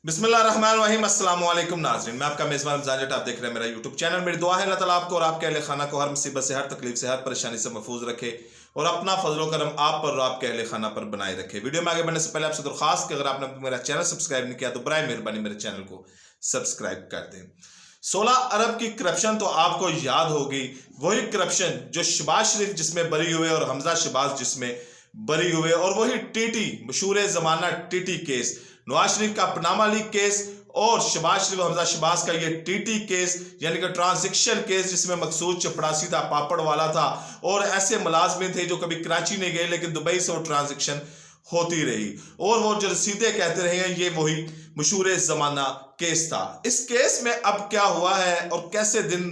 बिस्मिल्लाहिर्रहमानिर्रहीम, अस्सलाम वालेकुम नाज़रीन। मैं आपका मेज़बान रमज़ान जट, आप देख रहे हैं मेरा यूट्यूब चैनल। मेरी दुआ है अल्लाह ताला आपको और आपके अहले खाना को हर मुसीबत से, हर तकलीफ से, हर परेशानी से महफूज रखे और अपना फजल करम आप पर और आपके अहले खाना पर बनाए रखे। वीडियो में आगे बढ़ने से पहले आपसे दरख्वास्त कि अगर आपने मेरा चैनल सब्सक्राइब नहीं किया तो बराए मेहरबानी मेरे चैनल को सब्सक्राइब कर दें। 16 अरब की करप्शन तो आपको याद होगी, वही करप्शन जो शहबाज शरीफ जिसमें बरी हुए और हमजा शहबाज जिसमें बरी हुए, और वही टीटी मशहूर जमाना टीटी केस, नवाज शरीफ का पनामा लीक केस और शहबाज शरीफ हमजा शहबाज का ये टीटी केस यानी कि ट्रांजैक्शन केस, जिसमें मकसूद चपड़ासी था, पापड़ वाला था और ऐसे मुलाजमिन थे जो कभी कराची नहीं गए लेकिन दुबई से वो ट्रांजैक्शन होती रही और वो जो रसीदे कहते रहे हैं, ये वही मशहूर जमाना केस था। इस केस में अब क्या हुआ है और कैसे दिन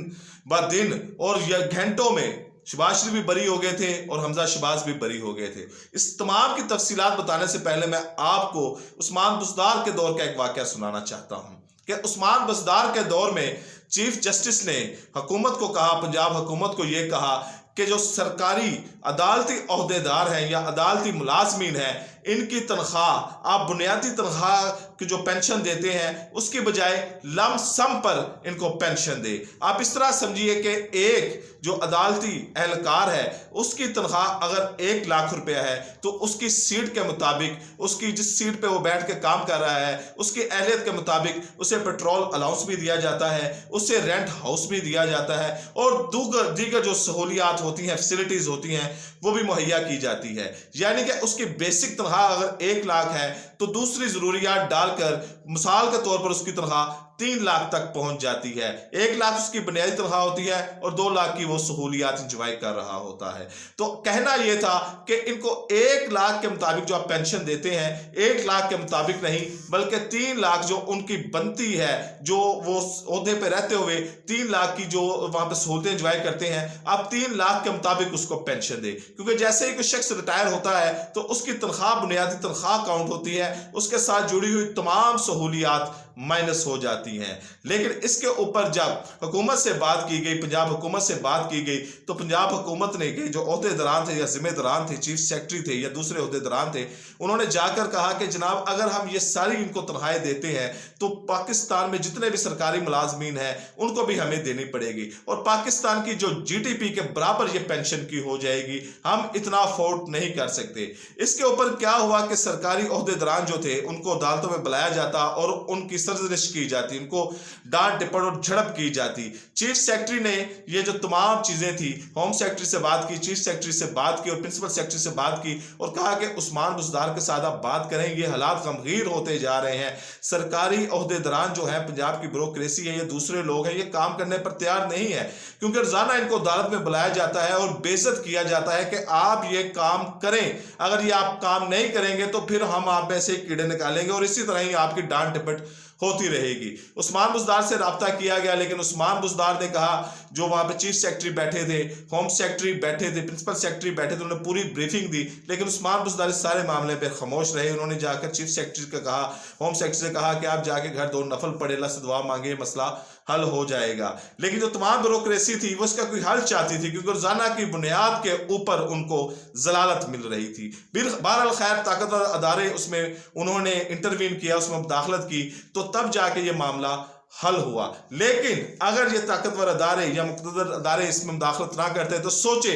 ब दिन और घंटों में शहबाज शरीफ भी बरी हो गए थे और हमजा शहबाज भी बरी हो गए थे। इस तमाम की तफसीलात बताने से पहले मैं आपको उस्मान बुज़दार के दौर का एक वाक़या सुनाना चाहता हूं कि उस्मान बुज़दार के दौर में चीफ जस्टिस ने हुकूमत को कहा, पंजाब हुकूमत को यह कहा कि जो सरकारी अदालती ओहदेदार हैं या अदालती मुलाजमीन हैं, इनकी तनख्वाह आप बुनियादी तनख्वाह की जो पेंशन देते हैं उसके बजाय लम सम पर इनको पेंशन दे। आप इस तरह समझिए कि एक जो अदालती एहलकार है उसकी तनख्वाह अगर 1 लाख रुपया है तो उसकी सीट के मुताबिक, उसकी जिस सीट पे वो बैठ के काम कर रहा है उसकी अहलियत के मुताबिक उसे पेट्रोल अलाउंस भी दिया जाता है, उसे रेंट हाउस भी दिया जाता है और दीगर जो सहूलियात होती हैं, फैसिलिटीज होती हैं, वो भी मुहैया की जाती है। यानी कि उसकी बेसिक तनख्वाह अगर 1 लाख है तो दूसरी जरूरियात डालकर मिसाल के तौर पर उसकी तनख्वाह 3 लाख तक पहुंच जाती है। 1 लाख उसकी बुनियादी तनख्वाह होती है और 2 लाख की वो सहूलियात इंजॉय कर रहा होता है। तो कहना यह था कि इनको 1 लाख के मुताबिक जो आप पेंशन देते हैं, 1 लाख के मुताबिक नहीं बल्कि 3 लाख जो उनकी बनती है, जो वो ओहदे पे रहते हुए 3 लाख की जो वहां पे सहूलतें इंजॉय करते हैं, आप 3 लाख के मुताबिक उसको पेंशन दे। क्योंकि जैसे ही कोई शख्स रिटायर होता है तो उसकी तनख्वाह बुनियादी तनख्वाह काउंट होती है, उसके साथ जुड़ी हुई तमाम सहूलियात माइनस हो जाती हैं। लेकिन इसके ऊपर जब हुकूमत से बात की गई, पंजाब हुकूमत से बात की गई, तो पंजाब हुकूमत ने जो ओहदेदारान थे या जिम्मेदारान थे, चीफ सेक्रेटरी थे या दूसरे ओहदेदारान थे, उन्होंने जाकर कहा कि जनाब अगर हम ये सारी इनको तनख्वाहें देते हैं तो पाकिस्तान में जितने भी सरकारी मुलाजमीन हैं उनको भी हमें देनी पड़ेगी और पाकिस्तान की जो जीडीपी के बराबर ये पेंशन की हो जाएगी, हम इतना अफोर्ड नहीं कर सकते। इसके ऊपर क्या हुआ कि सरकारी ओहदेदारान जो थे उनको अदालतों में बुलाया जाता और उनकी सरजनिश की जाती, उनको डांट टिप्पण और झड़प की जाती। चीफ सेक्रेटरी ने ये जो तमाम चीजें थी, होम सेक्रेटरी से बात की, चीफ सेक्रेटरी से बात की और प्रिंसिपल सेक्रेटरी से बात की और कहा कि उस्मान बुज़दार के साथ आप बात करें, ये हालात गमगीर होते जा रहे हैं। सरकारी ओहदेदारान जो है, पंजाब की ब्यूरोक्रेसी है, ये दूसरे लोग हैं, ये काम करने पर तैयार नहीं है क्योंकि रोजाना इनको अदालत में बुलाया जाता है और बेइज्जत किया जाता है कि आप ये काम करें, अगर ये आप काम नहीं करेंगे तो फिर हम आप में से कीड़े निकालेंगे और इसी तरह ही आपकी डांट टिप्पण होती रहेगी। उस्मान बुज़दार से राब्ता किया गया लेकिन उस्मान बुज़दार ने कहा, जो वहां पे चीफ सेक्रेटरी बैठे थे, होम सेक्रेटरी बैठे थे, प्रिंसिपल सेक्रेटरी बैठे थे, उन्होंने पूरी ब्रीफिंग दी लेकिन उस्मान बुज़दार इस सारे मामले पर खामोश रहे। उन्होंने जाकर चीफ सेक्रेटरी को कहा, होम सेक्रेटरी से कहा कि आप जाके घर 2 नफल पढ़े, अल्लाह से दुआ मांगे, मसला हल हो जाएगा। लेकिन जो तमाम ब्यूरोक्रेसी थी वो इसका कोई हल चाहती थी क्योंकि रोजाना की बुनियाद के ऊपर उनको जलालत मिल रही थी। बहरहाल खैर ताकतवर अदारे उसमें उन्होंने इंटरवीन किया, उसमें मुदाखलत की, तो तब जाके ये मामला हल हुआ। लेकिन अगर ये ताकतवर अदारे या मुक़तदर अदारे इसमें मुदाखलत ना करते तो सोचे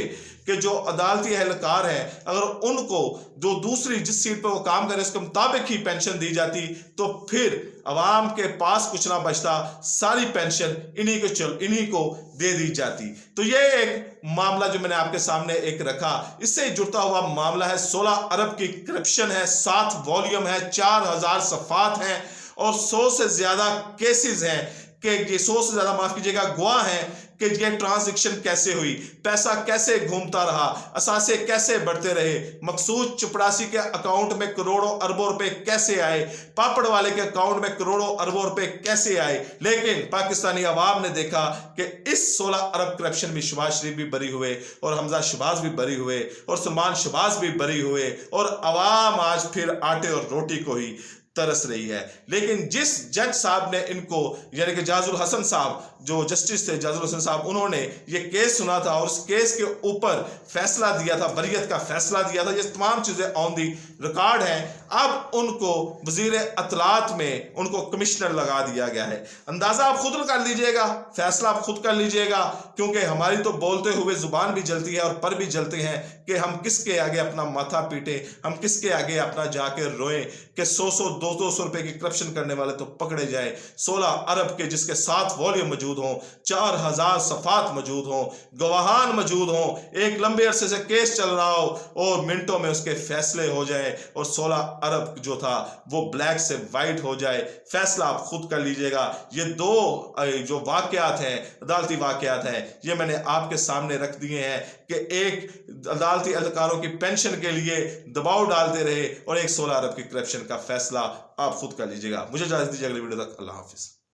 कि जो अदालती एहलकार है अगर उनको जो दूसरी जिस सीट पर वो काम करे उसके मुताबिक ही पेंशन दी जाती तो फिर अवाम के पास कुछ ना बचता, सारी पेंशन इन्हीं को दे दी जाती। तो ये एक मामला जो मैंने आपके सामने एक रखा, इससे जुड़ता हुआ मामला है। 16 अरब की करप्शन है, 7 वॉल्यूम है, 4000 सफ़ात हैं और 100 से ज्यादा केसेस हैं कि ये 100 से ज्यादा माफ कीजिएगा गवाह हैं कि ये ट्रांजैक्शन कैसे हुई, पैसा कैसे घूमता रहा, असासे कैसे बढ़ते रहे, मकसूद चपड़ासी के अकाउंट में करोड़ों अरबों रुपए कैसे आए, पापड़ वाले के अकाउंट में करोड़ों अरबों रुपए कैसे आए। लेकिन पाकिस्तानी अवाम ने देखा कि इस 16 अरब करप्शन में शहबाज शरीफ भी बरी हुए और हमजा शहबाज भी बरी हुए और सलमान शहबाज भी बरी हुए और अवाम आज फिर आटे और रोटी को ही तरस रही है। लेकिन जिस जज साहब ने इनको, यानी कि जाजुल हसन साहब, जो जस्टिस थे जाजुल हसन साहब, उन्होंने ये केस सुना था और उस केस के ऊपर फैसला दिया था, बरियत का फैसला दिया था, ये तमाम चीजें ऑन दी रिकॉर्ड हैं। अब उनको वजीर अतलात में उनको कमिश्नर लगा दिया गया है। अंदाजा आप खुद कर लीजिएगा, फैसला आप खुद कर लीजिएगा, क्योंकि हमारी तो बोलते हुए जुबान भी जलती है और पर भी जलते हैं कि हम किसके आगे अपना माथा पीटे, हम किसके आगे अपना जाके रोएं कि 100-100 200 रुपए की करप्शन करने वाले तो पकड़े जाए। 16 अरब के जिसके 7 वॉल्यूम मौजूद हों, 4000 सफात मौजूद हों, गवाहान मौजूद हों, एक लंबे अरसे से केस चल रहा हो और मिनटों में उसके फैसले हो जाए और 16 अरब जो था वो ब्लैक से वाइट हो जाए। फैसला आप खुद कर लीजिएगा। ये दो जो वाकयात हैं, अदालती वाकयात हैं, ये मैंने आपके सामने रख दिए हैं कि एक अदालती एहलकारों की पेंशन के लिए दबाव डालते रहे और एक 16 अरब की करप्शन का फैसला आप खुद कर लीजिएगा। मुझे इजाजत दीजिए, अगली वीडियो तक अल्लाह हाफिज।